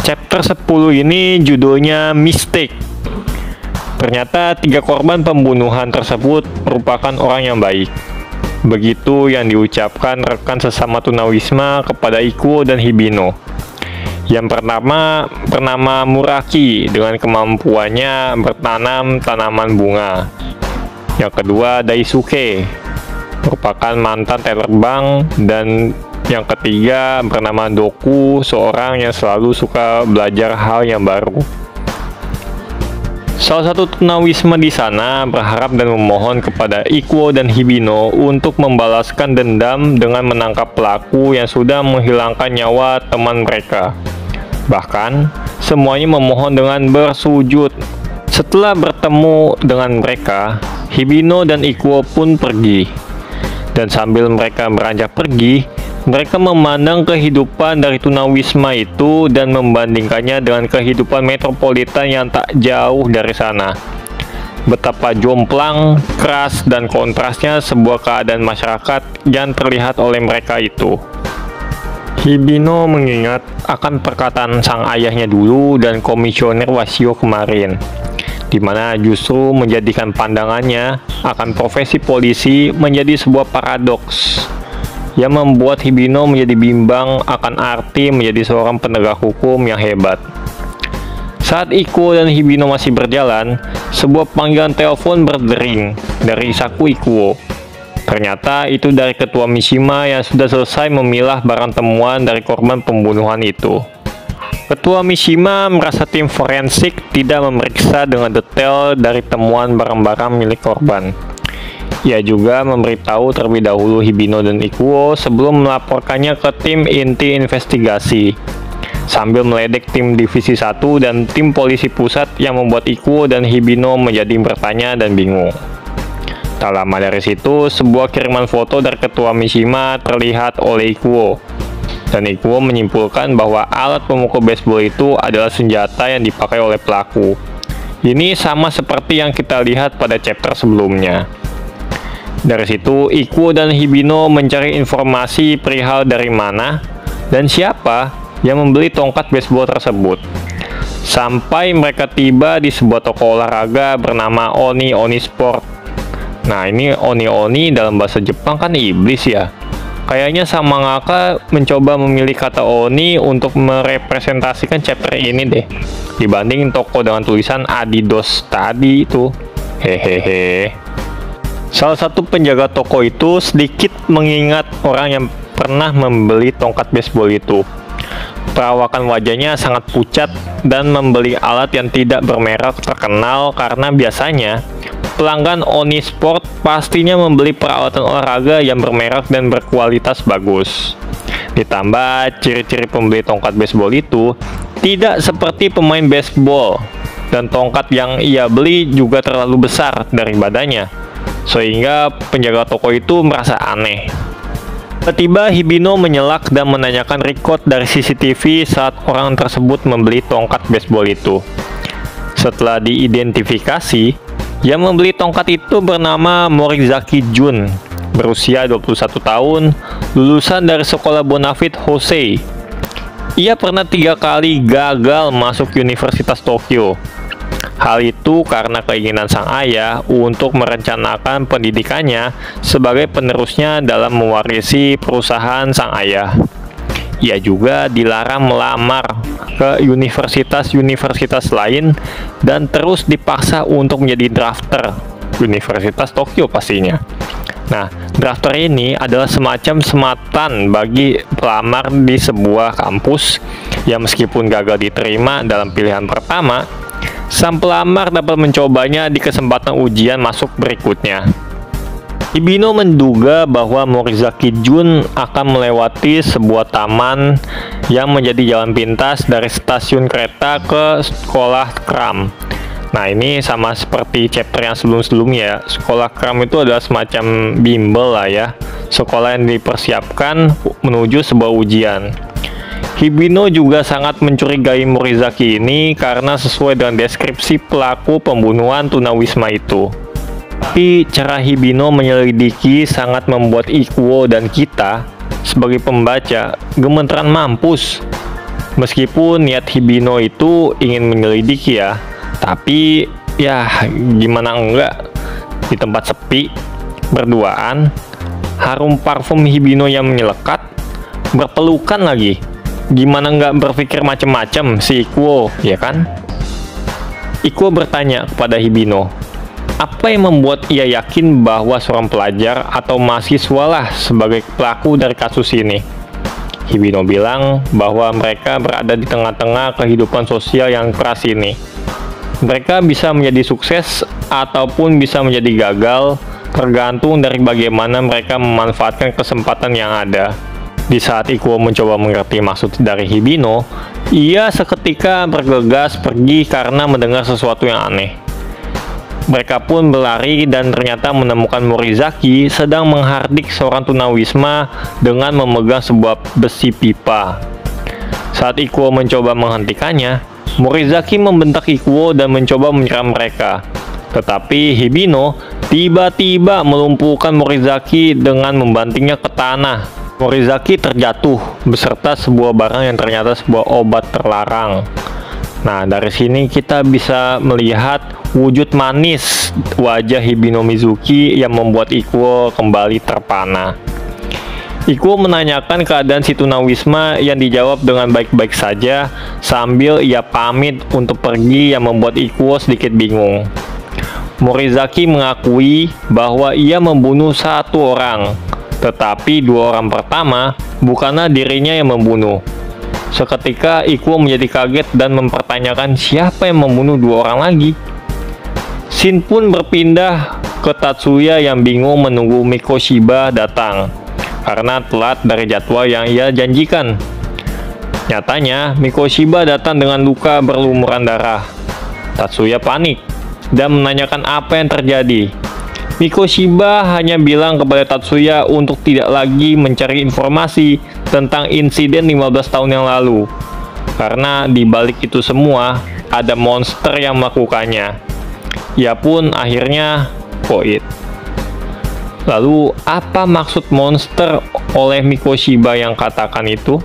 Chapter 10 ini judulnya Mistake. Ternyata 3 korban pembunuhan tersebut merupakan orang yang baik. Begitu yang diucapkan rekan sesama tunawisma kepada Ikuo dan Hibino. Yang pertama bernama Muraki dengan kemampuannya bertanam tanaman bunga. Yang kedua Daisuke, merupakan mantan terbang, dan yang ketiga bernama Doku, seorang yang selalu suka belajar hal yang baru. Salah satu tunawisma di sana berharap dan memohon kepada Ikuo dan Hibino untuk membalaskan dendam dengan menangkap pelaku yang sudah menghilangkan nyawa teman mereka. Bahkan, semuanya memohon dengan bersujud. Setelah bertemu dengan mereka, Hibino dan Ikuo pun pergi. Dan sambil mereka beranjak pergi, mereka memandang kehidupan dari tunawisma itu dan membandingkannya dengan kehidupan metropolitan yang tak jauh dari sana. Betapa jomplang, keras, dan kontrasnya sebuah keadaan masyarakat yang terlihat oleh mereka itu. Hibino mengingat akan perkataan sang ayahnya dulu dan komisioner Wasio kemarin, di mana justru menjadikan pandangannya akan profesi polisi menjadi sebuah paradoks yang membuat Hibino menjadi bimbang akan arti menjadi seorang penegak hukum yang hebat. Saat Ikuo dan Hibino masih berjalan, sebuah panggilan telepon berdering dari saku Ikuo. Ternyata itu dari ketua Mishima yang sudah selesai memilah barang temuan dari korban pembunuhan itu. Ketua Mishima merasa tim forensik tidak memeriksa dengan detail dari temuan barang-barang milik korban. Ia juga memberitahu terlebih dahulu Hibino dan Ikuo sebelum melaporkannya ke tim inti investigasi, sambil meledek tim divisi 1 dan tim polisi pusat yang membuat Ikuo dan Hibino menjadi bertanya dan bingung. Tak lama dari situ, sebuah kiriman foto dari ketua Mishima terlihat oleh Ikuo, dan Ikuo menyimpulkan bahwa alat pemukul baseball itu adalah senjata yang dipakai oleh pelaku. Ini sama seperti yang kita lihat pada chapter sebelumnya. Dari situ, Ikuo dan Hibino mencari informasi perihal dari mana dan siapa yang membeli tongkat baseball tersebut. Sampai mereka tiba di sebuah toko olahraga bernama Oni Oni Sport. Nah, ini Oni dalam bahasa Jepang kan iblis ya. Kayaknya sang mangaka mencoba memilih kata Oni untuk merepresentasikan chapter ini deh, dibanding toko dengan tulisan Adidas tadi itu. Hehehe. Salah satu penjaga toko itu sedikit mengingat orang yang pernah membeli tongkat baseball itu. Perawakan wajahnya sangat pucat dan membeli alat yang tidak bermerek terkenal karena biasanya pelanggan Oni Sport pastinya membeli peralatan olahraga yang bermerek dan berkualitas bagus. Ditambah ciri-ciri pembeli tongkat baseball itu tidak seperti pemain baseball, dan tongkat yang ia beli juga terlalu besar dari badannya, sehingga penjaga toko itu merasa aneh. Tiba-tiba Hibino menyelak dan menanyakan record dari CCTV saat orang tersebut membeli tongkat baseball itu. Setelah diidentifikasi, yang membeli tongkat itu bernama Morizaki Jun, berusia 21 tahun, lulusan dari sekolah Bonafide Hosei. Ia pernah 3 kali gagal masuk Universitas Tokyo. Hal itu karena keinginan sang ayah untuk merencanakan pendidikannya sebagai penerusnya dalam mewarisi perusahaan sang ayah. Ia juga dilarang melamar ke universitas-universitas lain dan terus dipaksa untuk menjadi drafter Universitas Tokyo pastinya. Nah, drafter ini adalah semacam sematan bagi pelamar di sebuah kampus yang meskipun gagal diterima dalam pilihan pertama, sang pelamar dapat mencobanya di kesempatan ujian masuk berikutnya. Hibino menduga bahwa Morizaki Jun akan melewati sebuah taman yang menjadi jalan pintas dari stasiun kereta ke sekolah kram. Nah, ini sama seperti chapter yang sebelum-sebelumnya. Sekolah kram itu adalah semacam bimbel lah ya, sekolah yang dipersiapkan menuju sebuah ujian. Hibino juga sangat mencurigai Morizaki ini karena sesuai dengan deskripsi pelaku pembunuhan tunawisma itu. Tapi cara Hibino menyelidiki sangat membuat Ikuo dan kita sebagai pembaca gemeteran mampus. Meskipun niat Hibino itu ingin menyelidiki ya, tapi ya gimana enggak, di tempat sepi, berduaan, harum parfum Hibino yang menyelekat, berpelukan lagi. Gimana nggak berpikir macem-macem si Ikuo, ya kan? Ikuo bertanya kepada Hibino, apa yang membuat ia yakin bahwa seorang pelajar atau mahasiswa lah sebagai pelaku dari kasus ini? Hibino bilang bahwa mereka berada di tengah-tengah kehidupan sosial yang keras ini. Mereka bisa menjadi sukses ataupun bisa menjadi gagal, tergantung dari bagaimana mereka memanfaatkan kesempatan yang ada. Di saat Ikuo mencoba mengerti maksud dari Hibino, ia seketika bergegas pergi karena mendengar sesuatu yang aneh. Mereka pun berlari dan ternyata menemukan Morizaki sedang menghardik seorang tunawisma dengan memegang sebuah besi pipa. Saat Ikuo mencoba menghentikannya, Morizaki membentak Ikuo dan mencoba menyerang mereka. Tetapi Hibino tiba-tiba melumpuhkan Morizaki dengan membantingnya ke tanah. Morizaki terjatuh beserta sebuah barang yang ternyata sebuah obat terlarang. Nah, dari sini kita bisa melihat wujud manis wajah Hibino Mizuki yang membuat Ikuo kembali terpana. Ikuo menanyakan keadaan si tunawisma yang dijawab dengan baik-baik saja sambil ia pamit untuk pergi yang membuat Ikuo sedikit bingung. Morizaki mengakui bahwa ia membunuh satu orang, tetapi dua orang pertama bukanlah dirinya yang membunuh. Seketika Ikuo menjadi kaget dan mempertanyakan siapa yang membunuh dua orang lagi. Shin pun berpindah ke Tatsuya yang bingung menunggu Mikoshiba datang karena telat dari jadwal yang ia janjikan. Nyatanya Mikoshiba datang dengan luka berlumuran darah. Tatsuya panik dan menanyakan apa yang terjadi. Mikoshiba hanya bilang kepada Tatsuya untuk tidak lagi mencari informasi tentang insiden 15 tahun yang lalu, karena di balik itu semua ada monster yang melakukannya. Ia pun akhirnya koit. Lalu apa maksud monster oleh Mikoshiba yang katakan itu?